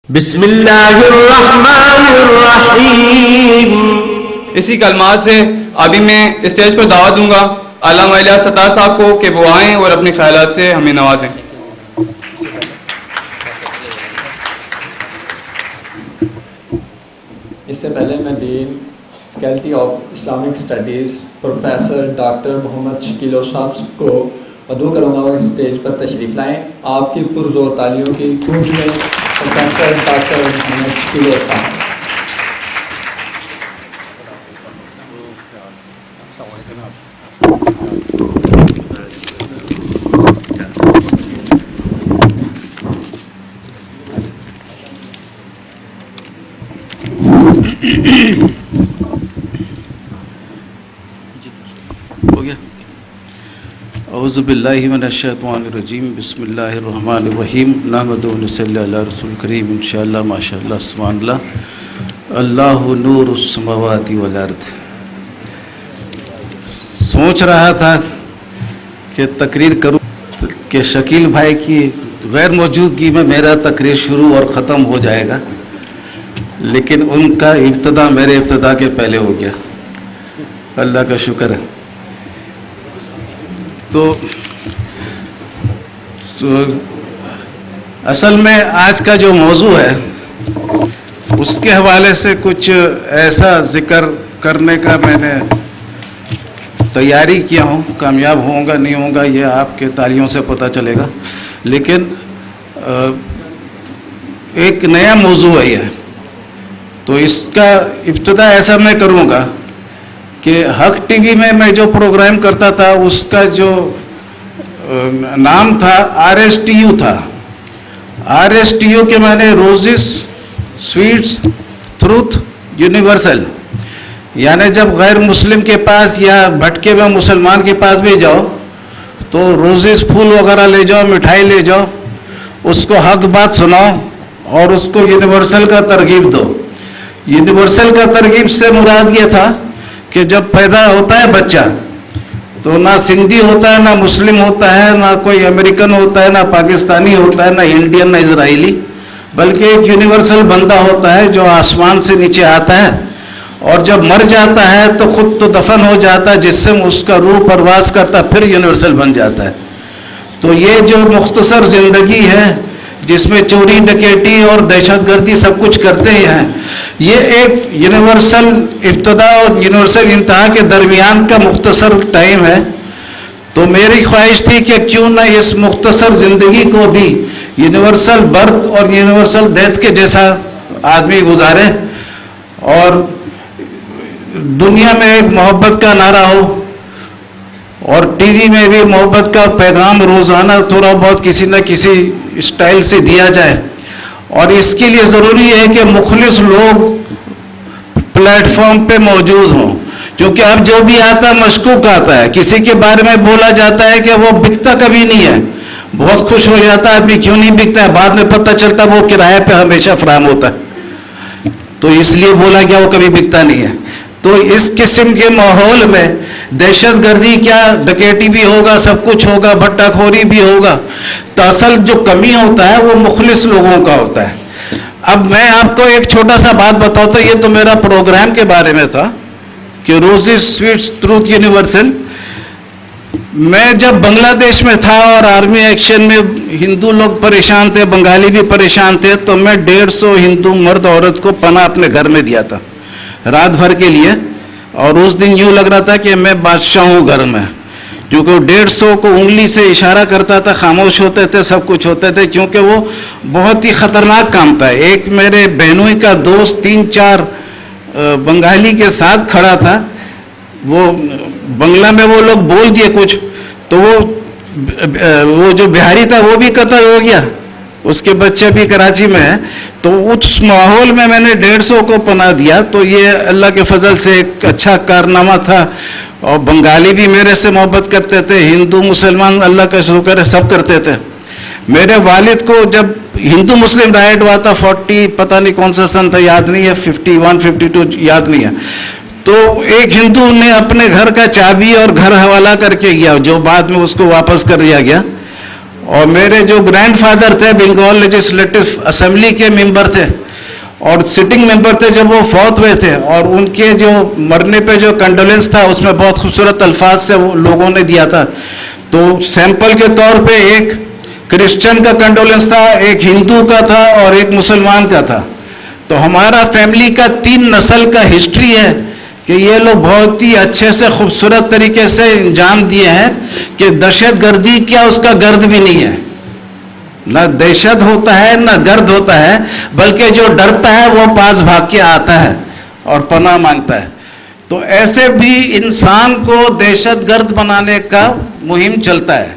بسم اللہ الرحمن الرحیم. اسی کلمات سے ابھی میں اسٹیج پر دعوت دوں گا علامہ الیاس ستار صاحب کو کہ وہ آئیں اور اپنے خیالات سے ہمیں نوازیں. اس سے پہلے میں dean faculty of Islamic studies professor doctor Muhammad Shakeel صاحب کو مدعو کروں گا اور اسٹیج پر تشریف لائیں. آپ کی پرزور تالیوں کی گونج میں پروفیسر ڈاکٹر محمد شکیل صاحب. ہو گیا. اعوذ باللہ من الشیطان الرجیم. بسم اللہ الرحمن الرحیم. نحمدہ و نصلی علی رسول کریم. انشاءاللہ ماشاءاللہ سبحان اللہ. اللہ نور السماوات والارض. سوچ رہا تھا کہ تقریر کروں کہ شکیل بھائی کی غیر موجودگی میں میرا تقریر شروع اور ختم ہو جائے گا، لیکن ان کا ابتدا میرے ابتدا کے پہلے ہو گیا. اللہ کا شکر ہے. تو اصل میں آج کا جو موضوع ہے اس کے حوالے سے کچھ ایسا ذکر کرنے کا میں نے تیاری کیا ہوں. کامیاب ہوں گا نہیں ہوں گا یہ آپ کے تالیوں سے پتہ چلے گا، لیکن ایک نیا موضوع ہے یہ. تو اس کا ابتدا ایسا میں کروں گا کہ حق ٹی وی میں جو پروگرام کرتا تھا اس کا جو نام تھا RSTU تھا. RSTU کے معنی روزز سویٹس ٹروتھ یونیورسل. یعنی جب غیر مسلم کے پاس یا بھٹکے ہوئے مسلمان کے پاس بھی جاؤ تو روزز پھول وغیرہ لے جاؤ، مٹھائی لے جاؤ، اس کو حق بات سناؤ اور اس کو یونیورسل کا ترغیب دو. یونیورسل کا ترغیب سے مراد یہ تھا کہ جب پیدا ہوتا ہے بچہ تو نہ سندھی ہوتا ہے، نہ مسلم ہوتا ہے، نہ کوئی امریکن ہوتا ہے، نہ پاکستانی ہوتا ہے، نہ انڈین، نہ اسرائیلی، بلکہ ایک یونیورسل بندہ ہوتا ہے جو آسمان سے نیچے آتا ہے اور جب مر جاتا ہے تو خود تو دفن ہو جاتا ہے، جسم اس کا روح پرواز کرتا پھر یونیورسل بن جاتا ہے. تو یہ جو مختصر زندگی ہے جس میں چوری ڈکیٹی اور دہشت گردی سب کچھ کرتے ہیں، یہ ایک یونیورسل ابتدا اور یونیورسل انتہا کے درمیان کا مختصر ٹائم ہے. تو میری خواہش تھی کہ کیوں نہ اس مختصر زندگی کو بھی یونیورسل برتھ اور یونیورسل ڈیتھ کے جیسا آدمی گزارے اور دنیا میں ایک محبت کا نعرہ ہو اور ٹی وی میں بھی محبت کا پیغام روزانہ تھوڑا بہت کسی نہ کسی اسٹائل سے دیا جائے. اور اس کے لیے ضروری ہے کہ مخلص لوگ پلیٹ فارم پہ موجود ہوں، کیونکہ اب جو بھی آتا ہے مشکوک آتا ہے. کسی کے بارے میں بولا جاتا ہے کہ وہ بکتا کبھی نہیں ہے، بہت خوش ہو جاتا ہے آدمی کیوں نہیں بکتا ہے، بعد میں پتہ چلتا ہے وہ کرایہ پہ ہمیشہ فراہم ہوتا ہے تو اس لیے بولا گیا وہ کبھی بکتا نہیں ہے. تو اس قسم کے ماحول میں دہشت گردی کیا، ڈکیٹی بھی ہوگا، سب کچھ ہوگا، بھٹا خوری بھی ہوگا. تو اصل جو کمی ہوتا ہے وہ مخلص لوگوں کا ہوتا ہے. اب میں آپ کو ایک چھوٹا سا بات بتاتا ہوں. یہ تو میرا پروگرام کے بارے میں تھا کہ روزز سویٹس ٹروتھ یونیورسل. میں جب بنگلہ دیش میں تھا اور آرمی ایکشن میں ہندو لوگ پریشان تھے، بنگالی بھی پریشان تھے، تو میں 150 ہندو مرد عورت کو پناہ اپنے گھر میں دیا تھا رات بھر کے لیے. اور اس دن یوں لگ رہا تھا کہ میں بادشاہ ہوں گھر میں، کیونکہ 150 کو انگلی سے اشارہ کرتا تھا، خاموش ہوتے تھے، سب کچھ ہوتے تھے، کیونکہ وہ بہت ہی خطرناک کام تھا. ایک میرے بہنوئی کا دوست 3-4 بنگالی کے ساتھ کھڑا تھا. وہ بنگلہ میں وہ لوگ بول دیے کچھ تو وہ جو بہاری تھا وہ بھی قتل ہو گیا، اس کے بچے بھی کراچی میں ہیں. تو اس ماحول میں میں نے 150 کو پناہ دیا. تو یہ اللہ کے فضل سے ایک اچھا کارنامہ تھا. اور بنگالی بھی میرے سے محبت کرتے تھے، ہندو مسلمان اللہ کا شکر ہے سب کرتے تھے. میرے والد کو جب ہندو مسلم رائٹ ہوا تھا 40 پتہ نہیں کون سا سن تھا یاد نہیں ہے، 51 52 یاد نہیں ہے، تو ایک ہندو نے اپنے گھر کا چابی اور گھر حوالہ کر کے گیا، جو بعد میں اس کو واپس کر دیا گیا. اور میرے جو گرینڈ فادر تھے بنگال لیجسلیٹو اسمبلی کے ممبر تھے اور سٹنگ ممبر تھے جب وہ فوت ہوئے تھے, اور ان کے جو مرنے پہ جو کنڈولینس تھا اس میں بہت خوبصورت الفاظ سے وہ لوگوں نے دیا تھا. تو سیمپل کے طور پہ ایک کرسچن کا کنڈولینس تھا, ایک ہندو کا تھا اور ایک مسلمان کا تھا. تو ہمارا فیملی کا 3 نسل کا ہسٹری ہے کہ یہ لوگ بہت ہی اچھے سے خوبصورت طریقے سے انجام دیے ہیں کہ دہشت گردی کیا اس کا گرد بھی نہیں ہے, نہ دہشت ہوتا ہے نہ گرد ہوتا ہے, بلکہ جو ڈرتا ہے وہ پاس بھاگ کے آتا ہے اور پناہ مانگتا ہے. تو ایسے بھی انسان کو دہشت گرد بنانے کا مہم چلتا ہے.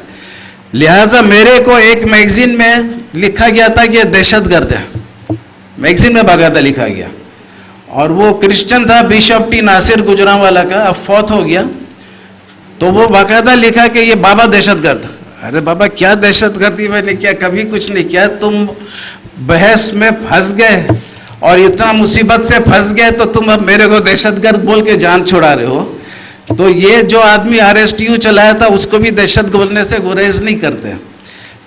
لہٰذا میرے کو ایک میگزین میں لکھا گیا تھا کہ یہ دہشت گرد ہے, میگزین میں باقاعدہ لکھا گیا, اور وہ کرسچن تھا بشپ ٹی ناصر گجرانوالا کا, اب فوت ہو گیا. تو وہ باقاعدہ لکھا کہ یہ بابا دہشت گرد. ارے بابا کیا دہشت گردی میں نے کیا, کبھی کچھ نہیں کیا. تم بحث میں پھنس گئے اور اتنا مصیبت سے پھنس گئے تو تم اب میرے کو دہشت گرد بول کے جان چھڑا رہے ہو. تو یہ جو آدمی RSTU چلایا تھا اس کو بھی دہشت بولنے سے گریز نہیں کرتے.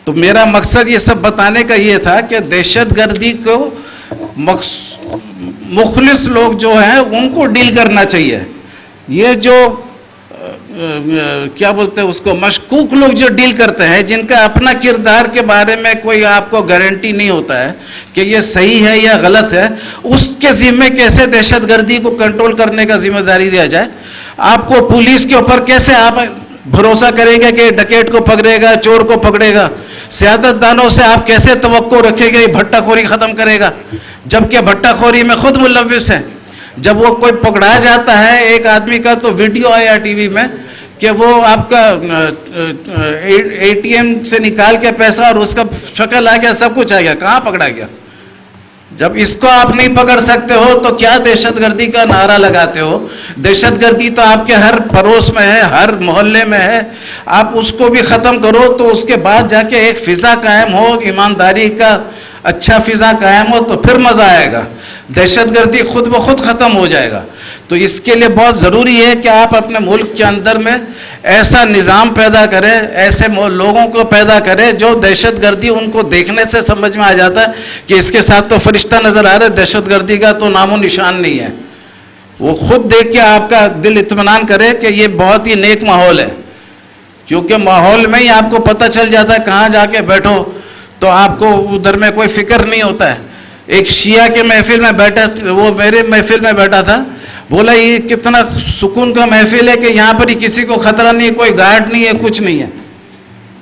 تو میرا مقصد یہ سب بتانے کا یہ تھا کہ دہشت گردی کو مخلص لوگ جو ہیں ان کو ڈیل کرنا چاہیے. یہ جو کیا بولتے ہیں اس کو, مشکوک لوگ جو ڈیل کرتے ہیں, جن کا اپنا کردار کے بارے میں کوئی آپ کو گارنٹی نہیں ہوتا ہے کہ یہ صحیح ہے یا غلط ہے, اس کے ذمے کیسے دہشت گردی کو کنٹرول کرنے کا ذمہ داری دیا جائے. آپ کو پولیس کے اوپر کیسے آپ بھروسہ کریں گے کہ ڈکیٹ کو پکڑے گا, چور کو پکڑے گا. سیادت دانوں سے آپ کیسے توقع رکھیں گے بھٹا خوری ختم کرے گا, جبکہ بھٹا خوری میں خود ملوث ہے. جب وہ کوئی پکڑا جاتا ہے ایک آدمی کا تو ویڈیو آیا ٹی وی میں کہ وہ آپ کا ATM سے نکال کے پیسہ اور اس کا شکل آ گیا, سب کچھ آ گیا, کہاں پکڑا گیا. جب اس کو آپ نہیں پکڑ سکتے ہو تو کیا دہشت گردی کا نعرہ لگاتے ہو. دہشت گردی تو آپ کے ہر پڑوس میں ہے, ہر محلے میں ہے. آپ اس کو بھی ختم کرو تو اس کے بعد جا کے ایک فضا قائم ہو, ایمانداری کا اچھا فضا قائم ہو, تو پھر مزہ آئے گا. دہشت گردی خود بخود ختم ہو جائے گا. تو اس کے لیے بہت ضروری ہے کہ آپ اپنے ملک کے اندر میں ایسا نظام پیدا کریں, ایسے لوگوں کو پیدا کریں جو دہشت گردی ان کو دیکھنے سے سمجھ میں آ جاتا ہے کہ اس کے ساتھ تو فرشتہ نظر آ رہا ہے, دہشت گردی کا تو نام و نشان نہیں ہے. وہ خود دیکھ کے آپ کا دل اطمینان کرے کہ یہ بہت ہی نیک ماحول ہے, کیونکہ ماحول میں ہی آپ کو پتہ چل جاتا ہے کہاں جا کے بیٹھو تو آپ کو ادھر میں کوئی فکر نہیں ہوتا ہے. ایک شیعہ کے محفل میں بیٹھا, وہ میرے محفل میں بیٹھا تھا, بولا یہ کتنا سکون کا محفل ہے کہ یہاں پر ہی کسی کو خطرہ نہیں, کوئی گارڈ نہیں ہے, کچھ نہیں ہے.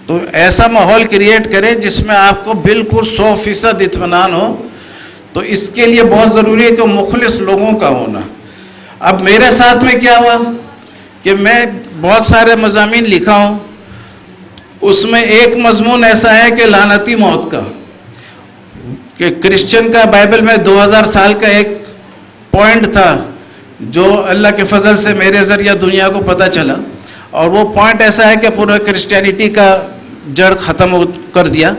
تو ایسا ماحول کریٹ کرے جس میں آپ کو بالکل 100% اطمینان ہو. تو اس کے لیے بہت ضروری ہے کہ مخلص لوگوں کا ہونا. اب میرے ساتھ میں کیا ہوا کہ میں بہت سارے مضامین لکھا ہوں, اس میں ایک مضمون ایسا ہے کہ لعنتی موت کا, کہ کرسچن کا بائبل میں 2000 سال کا ایک پوائنٹ تھا جو اللہ کے فضل سے میرے ذریعہ دنیا کو پتہ چلا, اور وہ پوائنٹ ایسا ہے کہ پورا کرسچینٹی کا جڑ ختم کر دیا.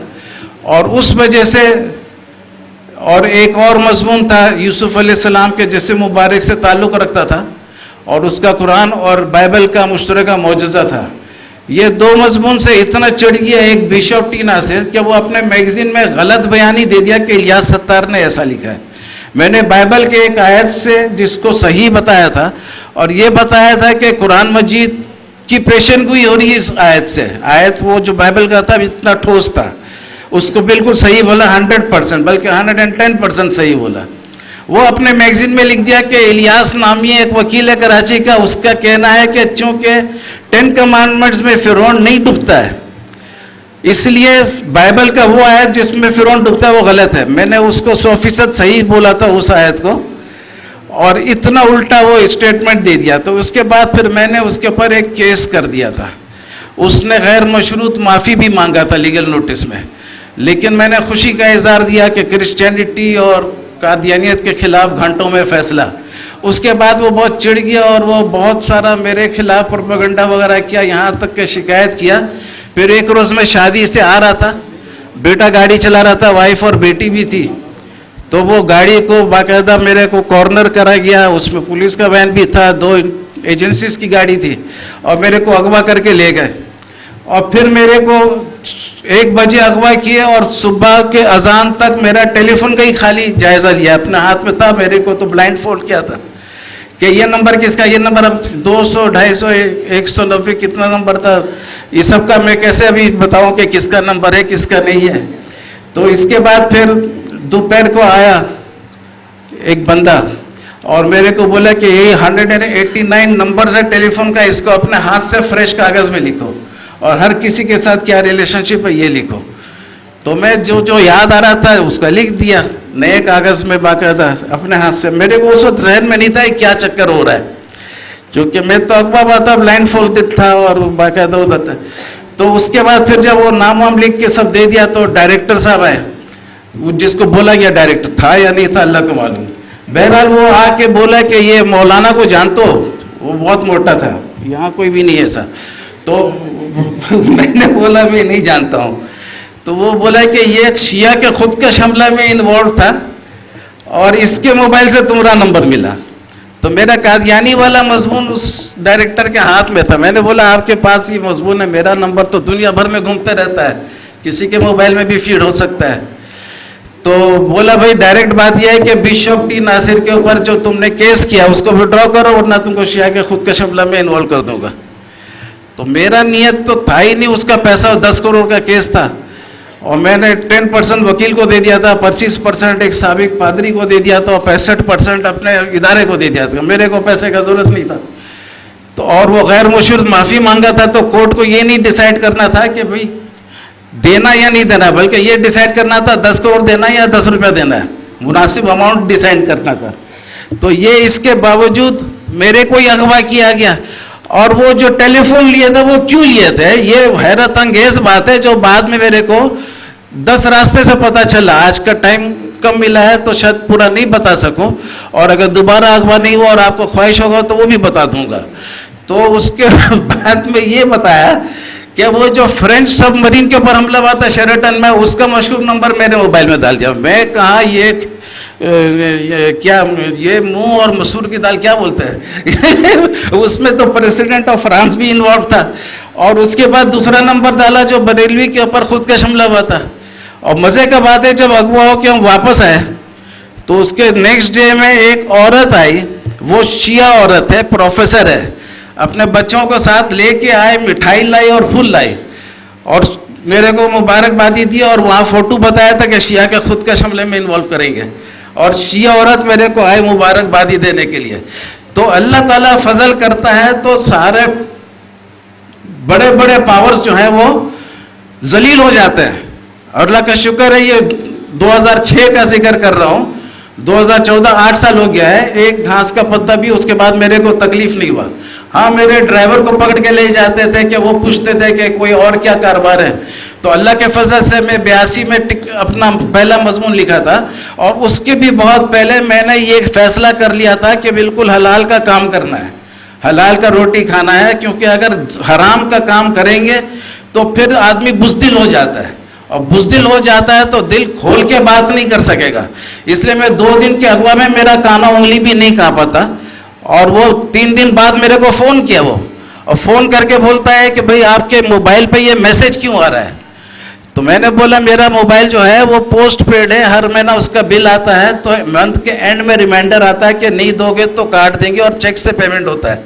اور اس وجہ سے, اور ایک اور مضمون تھا یوسف علیہ السلام کے جسم مبارک سے تعلق رکھتا تھا, اور اس کا قرآن اور بائبل کا مشترکہ معجزہ تھا. یہ 2 مضمون سے اتنا چڑھ گیا ایک بشپ ٹی ناصر کہ وہ اپنے میگزین میں غلط بیانی دے دیا کہ الیاس ستار نے ایسا لکھا ہے. میں نے بائبل کے ایک آیت سے جس کو صحیح بتایا تھا, اور یہ بتایا تھا کہ قرآن مجید کی پیشن گوئی ہو رہی ہے اس آیت سے. آیت وہ جو بائبل کا تھا اتنا ٹھوس تھا, اس کو بالکل صحیح بولا 100%, بلکہ 110% صحیح بولا. وہ اپنے میگزین میں لکھ دیا کہ الیاس نامی ایک وکیل ہے کراچی کا, اس کا کہنا ہے کہ چونکہ 10 کمانڈمنٹس میں فرعون نہیں ڈوبتا ہے, اس لیے بائبل کا وہ آیت جس میں فرعون ڈوبتا ہے وہ غلط ہے. میں نے اس کو 100% صحیح بولا تھا اس آیت کو, اور اتنا الٹا وہ اسٹیٹمنٹ دے دیا. تو اس کے بعد پھر میں نے اس کے اوپر ایک کیس کر دیا تھا. اس نے غیر مشروط معافی بھی مانگا تھا لیگل نوٹس میں, لیکن میں نے خوشی کا اظہار دیا کہ کرسچینٹی اور قادیانیت کے خلاف گھنٹوں میں فیصلہ. اس کے بعد وہ بہت چڑھ گیا اور وہ بہت سارا میرے خلاف پروپیگنڈا وغیرہ کیا, یہاں تک کہ شکایت کیا. پھر ایک روز میں شادی سے آ رہا تھا, بیٹا گاڑی چلا رہا تھا, وائف اور بیٹی بھی تھی, تو وہ گاڑی کو باقاعدہ میرے کو کارنر کرا گیا. اس میں پولیس کا وین بھی تھا, 2 ایجنسیز کی گاڑی تھی, اور میرے کو اغوا کر کے لے گئے. اور پھر میرے کو 1 بجے اغوا کیے اور صبح کے اذان تک میرا ٹیلی فون کا ہی خالی جائزہ لیا. اپنے ہاتھ میں تھا, میرے کو تو بلائنڈ فولڈ کیا تھا کہ یہ نمبر کس کا, یہ نمبر اب 200 250 190 کتنا نمبر تھا, یہ سب کا میں کیسے ابھی بتاؤں کہ کس کا نمبر ہے کس کا نہیں ہے. تو اس کے بعد پھر دوپہر کو آیا ایک بندہ اور میرے کو بولا کہ یہ 189 نمبر ہے ٹیلی فون کا, اس کو اپنے ہاتھ سے فریش کاغذ میں لکھو اور ہر کسی کے ساتھ کیا ریلیشن شپ ہے یہ لکھو. تو میں جو یاد آ رہا تھا اس کا لکھ دیا نئے کاغذ میں باقاعدہ اپنے ہاتھ سے. میرے کو اس وقت ذہن میں نہیں تھا کیا چکر ہو رہا ہے, کیونکہ میں تو اخبار تھا, بلائنڈ فولڈ تھا اور باقاعدہ ادھر تھا. تو اس کے بعد پھر جب وہ نام وام لکھ کے سب دے دیا تو ڈائریکٹر صاحب آئے, وہ جس کو بولا گیا ڈائریکٹر تھا یا نہیں تھا اللہ کو معلوم. بہرحال وہ آ کے بولا کہ یہ مولانا کو جانتے ہو, وہ بہت موٹا تھا, یہاں کوئی بھی نہیں ایسا. تو میں نے بولا میں نہیں جانتا ہوں. تو وہ بولا کہ یہ ایک شیعہ کے خود کا حملہ میں انوالو تھا اور اس کے موبائل سے تمہارا نمبر ملا. تو میرا قادیانی والا مضمون اس ڈائریکٹر کے ہاتھ میں تھا. میں نے بولا آپ کے پاس یہ مضمون ہے, میرا نمبر تو دنیا بھر میں گھومتا رہتا ہے, کسی کے موبائل میں بھی فیڈ ہو سکتا ہے. تو بولا بھائی ڈائریکٹ بات یہ ہے کہ بشپ ٹی ناصر کے اوپر جو تم نے کیس کیا اس کو وڈرا کرو ورنہ تم کو شیعہ کے خود کا حملہ میں انوالو کر دوں گا. تو میرا نیت تو تھا ہی نہیں, اس کا پیسہ 10 کروڑ کا کیس تھا اور میں نے 10% وکیل کو دے دیا تھا, 25% ایک سابق پادری کو دے دیا تھا اور 65% اپنے ادارے کو دے دیا تھا. میرے کو پیسے کا ضرورت نہیں تھا. تو اور وہ غیر مشہور معافی مانگا تھا. تو کورٹ کو یہ نہیں ڈیسائیڈ کرنا تھا کہ بھئی دینا یا نہیں دینا, بلکہ یہ ڈیسائیڈ کرنا تھا 10 کروڑ دینا یا 10 روپیہ دینا ہے, مناسب اماؤنٹ ڈیسائیڈ کرنا تھا. تو یہ اس کے باوجود میرے کو ہی اغوا کیا گیا. اور وہ جو ٹیلی فون لیے تھے وہ کیوں لیے تھے, یہ حیرت انگیز بات ہے جو بعد میں میرے کو 10 راستے سے پتہ چلا. آج کا ٹائم کم ملا ہے تو شاید پورا نہیں بتا سکوں, اور اگر دوبارہ اغوا نہیں ہوا اور آپ کو خواہش ہوگا تو وہ بھی بتا دوں گا. تو اس کے بعد میں یہ بتایا کہ وہ جو فرینچ سب مرین کے اوپر حملہ ہوا تھا شیرٹن میں, اس کا مشکوک نمبر میرے موبائل میں ڈال دیا. میں کہا یہ کیا, یہ منہ اور مسور کی دال کیا بولتے ہیں اس میں تو پریزیڈنٹ آف فرانس بھی انوالو تھا. اور اس کے بعد دوسرا نمبر ڈالا جو بریلوی کے اوپر خود کا حملہ ہوا تھا. اور مزے کا بات ہے جب اغوا ہو کے ہم واپس آئے تو اس کے نیکسٹ ڈے میں ایک عورت آئی, وہ شیعہ عورت ہے, پروفیسر ہے, اپنے بچوں کو ساتھ لے کے آئے, مٹھائی لائی اور پھول لائی اور میرے کو مبارکبادی دی اور وہاں فوٹو بتایا تھا کہ شیعہ کے خود کا حملے میں انوالو کریں گے. اور شیعہ عورت میرے کو آئے مبارکبادی دینے کے لیے. تو اللہ تعالیٰ فضل کرتا ہے تو سارے بڑے بڑے پاورز جو ہیں وہ ذلیل ہو جاتے ہیں. اور اللہ کا شکر ہے, یہ 2006 کا ذکر کر رہا ہوں, 2014 8 سال ہو گیا ہے, ایک گھاس کا پتا بھی اس کے بعد میرے کو تکلیف نہیں ہوا. ہاں میرے ڈرائیور کو پکڑ کے لے جاتے تھے کہ وہ پوچھتے تھے کہ کوئی اور کیا کاروبار ہے. تو اللہ کے فضل سے میں 82 میں اپنا پہلا مضمون لکھا تھا, اور اس کے بھی بہت پہلے میں نے یہ فیصلہ کر لیا تھا کہ بالکل حلال کا کام کرنا ہے, حلال کا روٹی کھانا ہے, کیونکہ اگر حرام کا کام کریں گے تو پھر آدمی بزدل ہو جاتا ہے, اور بزدل ہو جاتا ہے تو دل کھول کے بات نہیں کر سکے گا. اس لیے میں 2 دن کے اغوا میں میرا کانا انگلی بھی نہیں کانپا تھا. اور وہ 3 دن بعد میرے کو فون کیا, وہ اور فون کر کے بولتا ہے کہ بھئی آپ کے موبائل پہ یہ میسج کیوں آ رہا ہے. تو میں نے بولا میرا موبائل جو ہے وہ پوسٹ پیڈ ہے, ہر مہینہ اس کا بل آتا ہے, تو منتھ کے اینڈ میں ریمائنڈر آتا ہے کہ نہیں دو گے تو کاٹ دیں گے اور چیک سے پیمنٹ ہوتا ہے.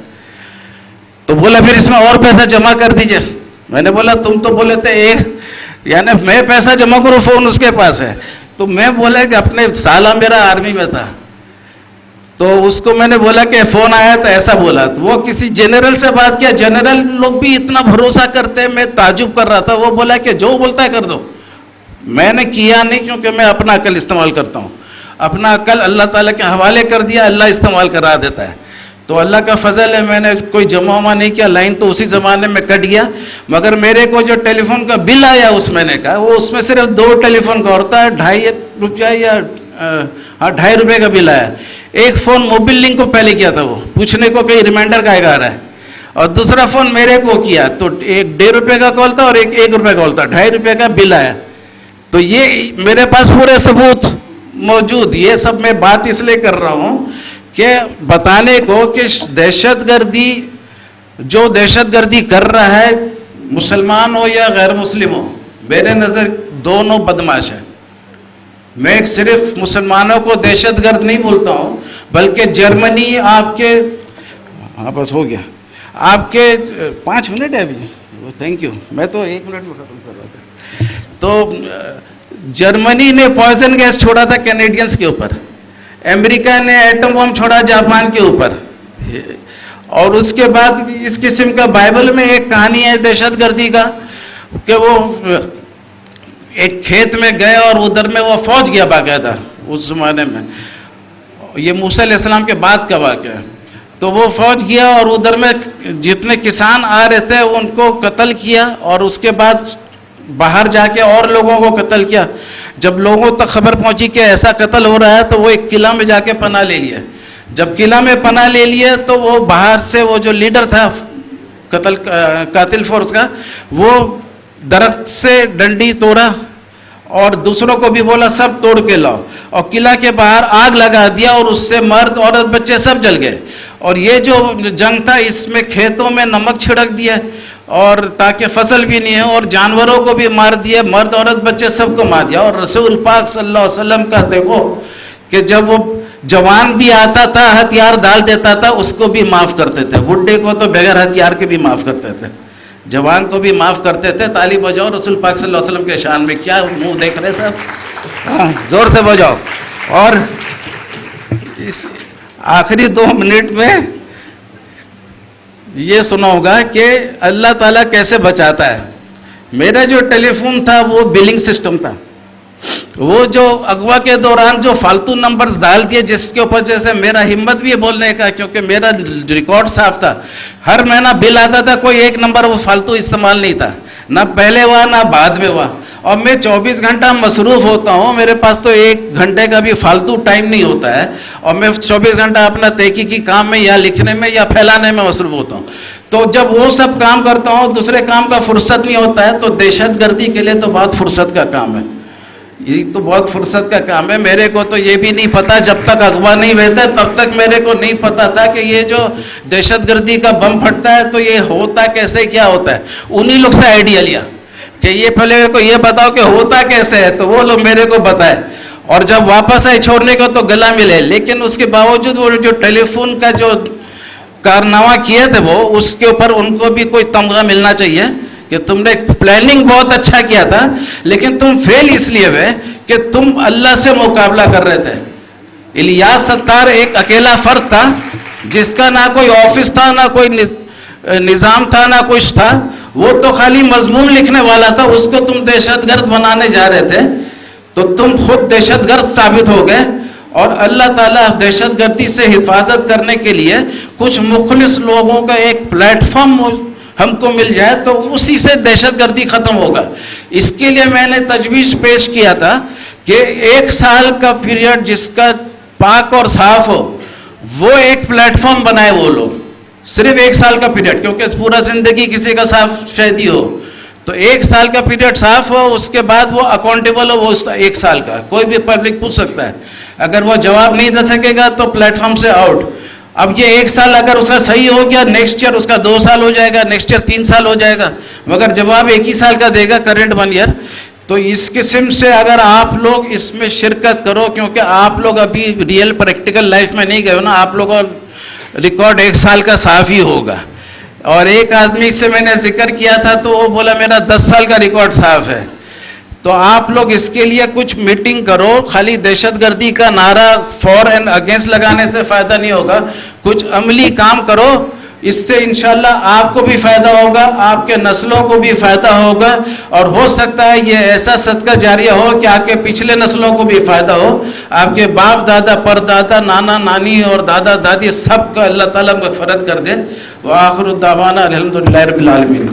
تو بولا پھر اس میں اور پیسہ جمع کر دیجئے. میں نے بولا تم تو بولے تھے ایک, یعنی میں پیسہ جمع کروں, فون اس کے پاس ہے. تو میں بولا کہ اپنے سالہ میرا آرمی میں تھا, تو اس کو میں نے بولا کہ فون آیا تو ایسا بولا. تو وہ کسی جنرل سے بات کیا, جنرل لوگ بھی اتنا بھروسہ کرتے, میں تعجب کر رہا تھا. وہ بولا کہ جو بولتا ہے کر دو. میں نے کیا نہیں, کیونکہ میں اپنا عقل استعمال کرتا ہوں, اپنا عقل اللہ تعالیٰ کے حوالے کر دیا, اللہ استعمال کرا دیتا ہے. تو اللہ کا فضل ہے, میں نے کوئی جمع وما نہیں کیا, لائن تو اسی زمانے میں کٹ گیا. مگر میرے کو جو ٹیلی فون کا بل آیا اس مہینے کا, وہ اس میں صرف 2 ٹیلی فون کا ہوتا ہے, 2.5 روپیہ یا 2.5 روپے کا بل آیا. ایک فون موبل لنک کو پہلے کیا تھا, وہ پوچھنے کو کہ ریمائنڈر کا آ رہا ہے, اور دوسرا فون میرے کو کیا تو ایک 1.5 روپے کا کال تھا اور ایک 1 روپے کا کال تھا, 2.5 روپے کا بل آیا. تو یہ میرے پاس پورے ثبوت موجود. یہ سب میں بات اس لیے کر رہا ہوں کہ بتانے کو کہ دہشت گردی, جو دہشت گردی کر رہا ہے مسلمان ہو یا غیر مسلم ہو, میرے نظر دونوں بدماش ہیں. میں صرف مسلمانوں کو دہشت گرد نہیں بولتا ہوں, بلکہ جرمنی آپ کے, ہاں بس ہو گیا, آپ کے 5 منٹ ہے ابھی, تھینک یو, میں تو 1 منٹ میں ختم کر رہا تھا. تو جرمنی نے پوائزن گیس چھوڑا تھا کینیڈینز کے اوپر, امریکہ نے ایٹم بم چھوڑا جاپان کے اوپر, اور اس کے بعد اس قسم کا بائبل میں ایک کہانی ہے دہشت گردی کا کہ وہ ایک کھیت میں گئے اور ادھر میں وہ فوج گیا باقاعدہ اس زمانے میں, یہ موسیٰ علیہ السلام کے بعد کا واقعہ ہے. تو وہ فوج گیا اور ادھر میں جتنے کسان آ رہے تھے ان کو قتل کیا, اور اس کے بعد باہر جا کے اور لوگوں کو قتل کیا. جب لوگوں تک خبر پہنچی کہ ایسا قتل ہو رہا ہے تو وہ ایک قلعہ میں جا کے پناہ لے لیا. جب قلعہ میں پناہ لے لیا تو وہ باہر سے وہ جو لیڈر تھا قاتل فورس کا, وہ درخت سے ڈنڈی توڑا اور دوسروں کو بھی بولا سب توڑ کے لاؤ, اور قلعہ کے باہر آگ لگا دیا, اور اس سے مرد عورت بچے سب جل گئے. اور یہ جو جنگ تھا اس میں کھیتوں میں نمک چھڑک دیا اور تاکہ فصل بھی نہیں ہو, اور جانوروں کو بھی مار دیا, مرد عورت بچے سب کو مار دیا. اور رسول پاک صلی اللہ علیہ وسلم کا دیکھو کہ جب وہ جوان بھی آتا تھا ہتھیار ڈال دیتا تھا اس کو بھی معاف کرتے تھے, بڈھے کو تو بغیر ہتھیار کے بھی معاف کرتے تھے, جوان کو بھی معاف کرتے تھے. تالی بجاؤ رسول پاک صلی اللہ علیہ وسلم کے شان میں. کیا منہ دیکھ رہے صاحب, زور سے بجاؤ. اور اس آخری 2 منٹ میں یہ سنا ہوگا کہ اللہ تعالیٰ کیسے بچاتا ہے. میرا جو ٹیلی فون تھا وہ بلنگ سسٹم تھا, وہ جو اغوا کے دوران جو فالتو نمبرز ڈال دیے جس کے اوپر جیسے میرا ہمت بھی ہے بولنے کا, کیونکہ میرا ریکارڈ صاف تھا. ہر مہینہ بل آتا تھا, کوئی ایک نمبر وہ فالتو استعمال نہیں تھا, نہ پہلے ہوا نہ بعد میں ہوا. اور میں 24 گھنٹہ مصروف ہوتا ہوں, میرے پاس تو 1 گھنٹے کا بھی فالتو ٹائم نہیں ہوتا ہے, اور میں 24 گھنٹہ اپنا تحقیقی کام میں یا لکھنے میں یا پھیلانے میں مصروف ہوتا ہوں. تو جب وہ سب کام کرتا ہوں دوسرے کام کا فرصت نہیں ہوتا ہے. تو دہشت گردی کے لیے تو بہت فرصت کا کام ہے, یہ تو بہت فرصت کا کام ہے. میرے کو تو یہ بھی نہیں پتا, جب تک اغوا نہیں ہوتا تب تک میرے کو نہیں پتا تھا کہ یہ جو دہشت گردی کا بم پھٹتا ہے تو یہ ہوتا کیسے, کیا ہوتا ہے. انہی لوگ سے آئیڈیا لیا کہ یہ پہلے کو یہ بتاؤ کہ ہوتا کیسے ہے, تو وہ لوگ میرے کو بتائے, اور جب واپس آئے چھوڑنے کو تو گلا ملے. لیکن اس کے باوجود وہ جو ٹیلی فون کا جو کارنامہ کیے تھے وہ اس کے اوپر ان کو بھی کوئی تمغہ ملنا چاہیے کہ تم نے پلاننگ بہت اچھا کیا تھا, لیکن تم فیل اس لیے ہوئے کہ تم اللہ سے مقابلہ کر رہے تھے. الیاس ستار ایک اکیلا فرد تھا جس کا نہ کوئی آفس تھا, نہ کوئی نظام تھا, نہ کچھ تھا. وہ تو خالی مضمون لکھنے والا تھا, اس کو تم دہشت گرد بنانے جا رہے تھے تو تم خود دہشت گرد ثابت ہو گئے. اور اللہ تعالیٰ دہشت گردی سے حفاظت کرنے کے لیے کچھ مخلص لوگوں کا ایک پلیٹ فارم ہم کو مل جائے تو اسی سے دہشت گردی ختم ہوگا. اس کے لیے میں نے تجویز پیش کیا تھا کہ 1 سال کا پیریڈ جس کا پاک اور صاف ہو وہ ایک پلیٹ فارم بنائے وہ لوگ, صرف 1 سال کا پیریڈ, کیونکہ پورا زندگی کسی کا صاف شہدی ہو تو 1 سال کا پیریڈ صاف ہو, اس کے بعد وہ اکاؤنٹیبل ہو. وہ 1 سال کا کوئی بھی پبلک پوچھ سکتا ہے, اگر وہ جواب نہیں دے سکے گا تو پلیٹ فارم سے آؤٹ. اب یہ 1 سال اگر اس کا صحیح ہو گیا, نیکسٹ ایئر اس کا 2 سال ہو جائے گا, نیکسٹ ایئر 3 سال ہو جائے گا, مگر جواب 1 ہی سال کا دے گا کرنٹ 1 ایئر. تو اس قسم سے اگر آپ لوگ اس میں شرکت کرو, کیونکہ آپ لوگ ابھی ریئل پریکٹیکل لائف میں نہیں گئے ہو نا, آپ لوگوں ریکارڈ 1 سال کا صاف ہی ہوگا. اور ایک آدمی سے میں نے ذکر کیا تھا تو وہ بولا میرا 10 سال کا ریکارڈ صاف ہے. تو آپ لوگ اس کے لیے کچھ میٹنگ کرو, خالی دہشت گردی کا نعرہ فار اینڈ اگینسٹ لگانے سے فائدہ نہیں ہوگا, کچھ عملی کام کرو. اس سے انشاءاللہ آپ کو بھی فائدہ ہوگا, آپ کے نسلوں کو بھی فائدہ ہوگا, اور ہو سکتا ہے یہ ایسا صدقہ جاریہ ہو کہ آپ کے پچھلے نسلوں کو بھی فائدہ ہو, آپ کے باپ دادا پر دادا نانا نانی اور دادا دادی سب کا اللہ تعالیٰ مغفرت کر دے. وآخر الدعوانا الحمدللہ رب العالمین.